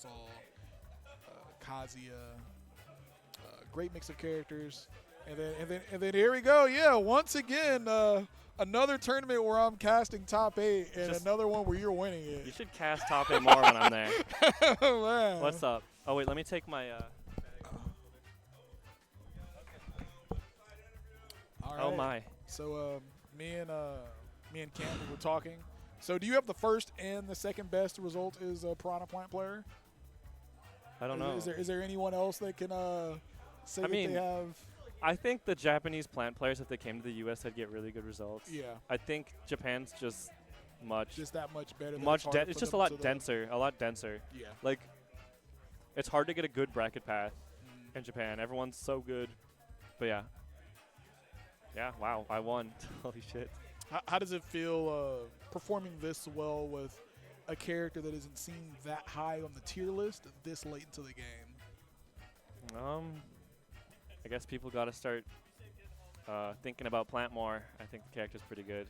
saw Kazuya. Great mix of characters. And then here we go. Yeah, once again, another tournament where I'm casting top 8 and Just- another one where you're winning You it. should cast top 8 more when I'm there. Oh, man. What's up? Oh, wait, let me take my. All Oh, right. my. So me and Cam were talking. So do you have the first and the second best result is a Piranha Plant player? I don't know. Is there anyone else that can say I that mean, they have? I think the Japanese plant players, if they came to the U.S., they'd get really good results. Yeah, I think Japan's just much, just that much better. Than much. harder It's for just a them lot to denser. A lot denser. Yeah. Like, it's hard to get a good bracket path Mm. in Japan. Everyone's so good. But yeah. Yeah. Wow. I won. Holy shit. How does it feel performing this well with a character that isn't seen that high on the tier list this late into the game? I guess people got to start thinking about Plant more. I think the character's pretty good.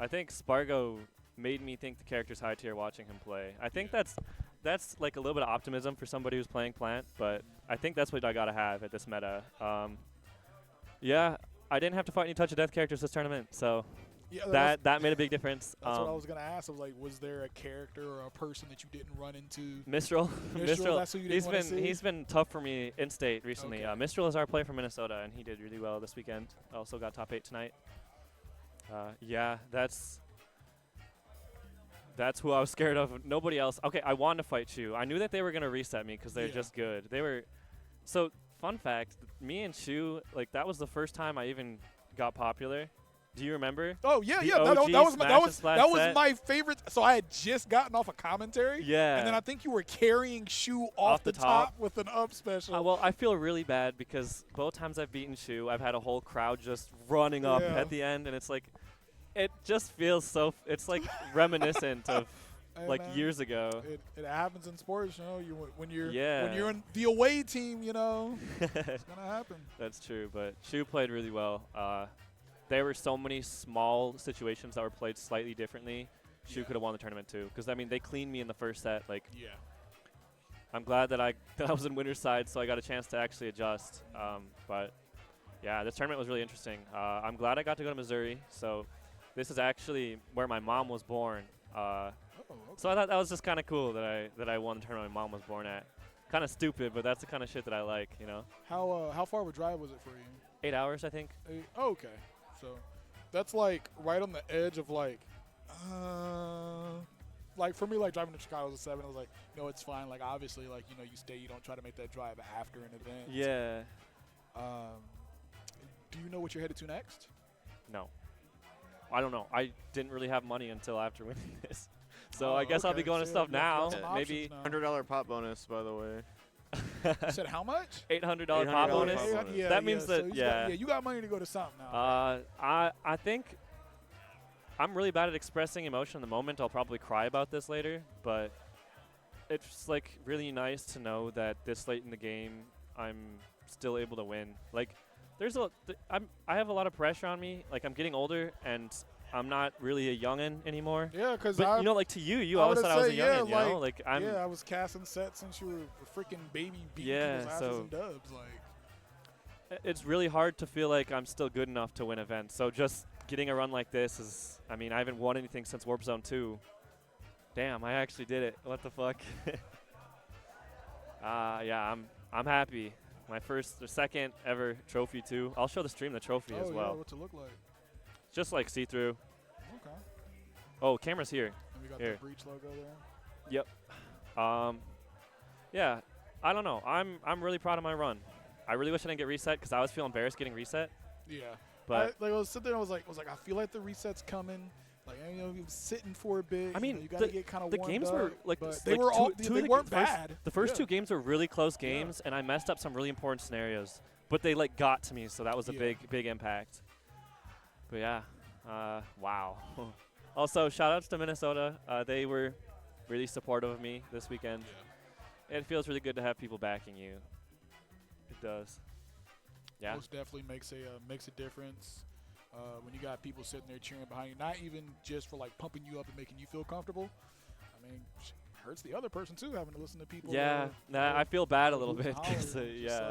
I think Spargo made me think the character's high tier watching him play. I think Yeah. that's like a little bit of optimism for somebody who's playing Plant, but I think that's what I got to have at this meta. Yeah, I didn't have to fight any touch of death characters this tournament, so Yeah, that made a big difference. That's what I was gonna ask. I was like, was there a character or a person that you didn't run into? Mistral. Mistral, that's who you didn't wanna see? He's been tough for me in state recently. Okay. Mistral is our player from Minnesota, and he did really well this weekend. Also got top 8 tonight. Yeah, that's who I was scared of. Nobody else. Okay, I wanted to fight Shu. I knew that they were gonna reset me because they're Yeah. just good. They were. So fun fact: me and Shu, like that was the first time I even got popular. Do you remember? Oh yeah, The yeah. That OG was my, Smash that and was Splash that was set. my favorite. So I had just gotten off a commentary. Yeah. And then I think you were carrying Shu off the the top. top with an up special. Well, I feel really bad because both times I've beaten Shu, I've had a whole crowd just running up Yeah. at the end, and it's like, it just feels so. It's like reminiscent of Hey, like man, years ago. It happens in sports, you know. When you're Yeah. in the away team, you know, it's gonna happen. That's true, but Shu played really well. There were so many small situations that were played slightly differently. Shu Yeah. could have won the tournament too, because I mean they cleaned me in the first set. Like Yeah. I'm glad that I was in winner's side, so I got a chance to actually adjust. But yeah, this tournament was really interesting. I'm glad I got to go to Missouri. So this is actually where my mom was born. Oh, okay. So I thought that was just kind of cool that I won the tournament my mom was born at. Kind of stupid, but that's the kind of shit that I like, you know. How far of a drive was it for you? 8 hours, I think. Okay, so that's like right on the edge of like for me, like driving to Chicago was a 7. I was like, no, it's fine. Like obviously, like you know, you stay, you don't try to make that drive after an event. Yeah. Do you know what you're headed to next? No. I don't know. I didn't really have money until after winning this. So Oh, I guess I'll be okay. going to So stuff you have now. lots of Maybe options now. $100 pot bonus, by the way. You said how much? $800 $800 pot bonus. pot bonus. Yeah, That means so that- you yeah. got, you got money to go to something now. I think I'm really bad at expressing emotion in the moment. I'll probably cry about this later, but it's like really nice to know that this late in the game I'm still able to win. Like there's I have a lot of pressure on me. Like I'm getting older and I'm not really a youngin anymore. Yeah, because But you know, like to you I always would've thought I was a said, yeah, youngin. You know, like I'm. yeah, I was casting sets since you were a freaking baby beating Yeah, people's asses so- and dubs. Like, It's really hard to feel like I'm still good enough to win events. So just getting a run like this is, I mean, I haven't won anything since Warp Zone 2. Damn, I actually did it. What the fuck? Yeah, I'm happy. My second ever trophy too. I'll show the stream the trophy as yeah, well. what's it look like? Just like see-through. Okay. Oh, camera's here. And we got Here. the breach logo there. Yeah, I don't know. I'm really proud of my run. I really wish I didn't get reset because I always feel embarrassed getting reset. Yeah. But I was sitting there. I was like, I feel like the reset's coming. Like, you know, he was sitting for a bit. I mean, you got to get kind of the warmed games up, were like but s- they like were all two they of the weren't first- bad. The first Yeah. two games were really close Yeah. games, and I messed up some really important scenarios. But they like got to me, so that was a Yeah. big impact. But yeah, wow. Also, shout outs to Minnesota. They were really supportive of me this weekend. It feels really good to have people backing you. It does. Yeah. Most definitely makes a difference when you got people sitting there cheering behind you. Not even just for like pumping you up and making you feel comfortable. I mean, hurts the other person too, having to listen to people. Yeah, I feel bad a little hoot and bit. holler, 'cause, just yeah,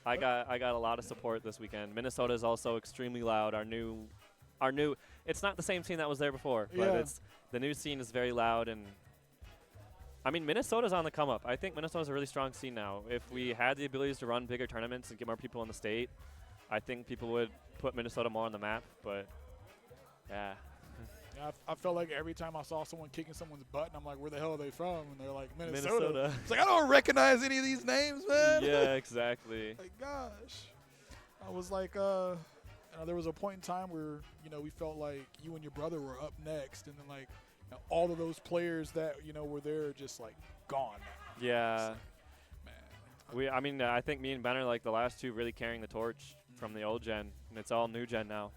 like- I got a lot of support this weekend. Minnesota is also extremely loud. Our new, it's not the same scene that was there before, but Yeah. it's the new scene is very loud, and I mean Minnesota's on the come up. I think Minnesota's a really strong scene now. If we had the abilities to run bigger tournaments and get more people in the state, I think people would put Minnesota more on the map. But yeah, Yeah, I felt like every time I saw someone kicking someone's butt, and I'm like, where the hell are they from? And they're like, Minnesota. It's like, I don't recognize any of these names, man. yeah, exactly. Like, gosh. I was like, there was a point in time where, we felt like you and your brother were up next, and then, like, all of those players that, were there are just, like, gone now. Yeah. Man. I think me and Ben are like the last two really carrying the torch from the old gen, and it's all new gen now.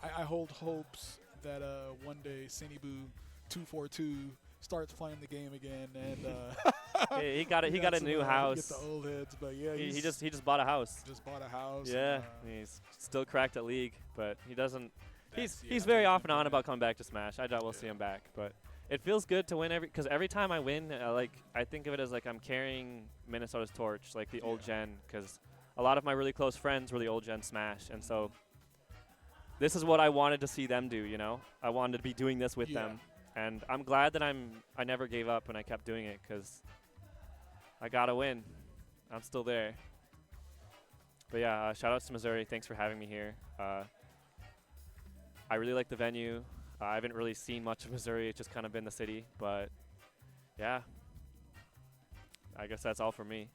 I hold hopes that one day Cinnyboo 242 starts playing the game again, and He got a some, new get house. the old heads, but yeah, He just bought a house. just bought a house. Yeah, and, he's still cracked at League, but he doesn't. that's- He's yeah, very that's off and on good. about coming back to Smash. I doubt we'll see Yeah. him back, but it feels good to win because every time I win, I think of it as like I'm carrying Minnesota's torch, like the old gen, because a lot of my really close friends were the old gen Smash, and so this is what I wanted to see them do. I wanted to be doing this with Yeah. them, and I'm glad that I never gave up and I kept doing it because I gotta win. I'm still there. But yeah, shout outs to Missouri. Thanks for having me here. I really like the venue. I haven't really seen much of Missouri. It's just kind of been the city. But yeah, I guess that's all for me.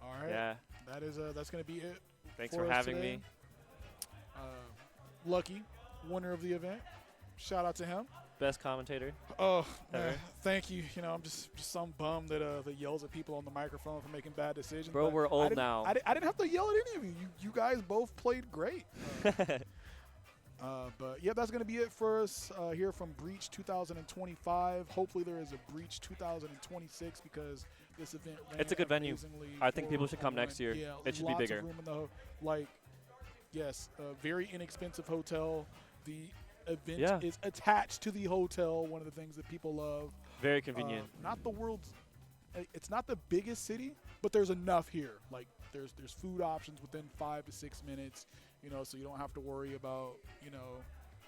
All right. Yeah, That's gonna be it. thanks for for us having today. me. Lucky, winner of the event. Shout out to him. Best commentator. Oh, Ever. man, thank you. I'm just some bum that yells at people on the microphone for making bad decisions. Bro, but we're I old didn't- now. I didn't have to yell at any of you. You guys both played great. But yeah, that's going to be it for us here from Breach 2025. Hopefully there is a Breach 2026 because this event ran It's a good venue. amazingly I think people for should come everyone. next year. Yeah, It should be lots of bigger. room in the yes, a very inexpensive hotel. The event Yeah. is attached to the hotel, one of the things that people love. Very convenient. Not the world's it's not the biggest city, but there's enough here. Like there's food options within 5 to 6 minutes, so you don't have to worry about,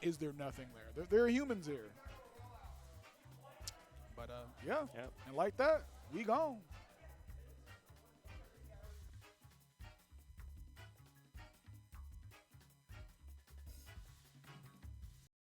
is there nothing there? There are humans here. But yeah. Yep. And like that, we gone.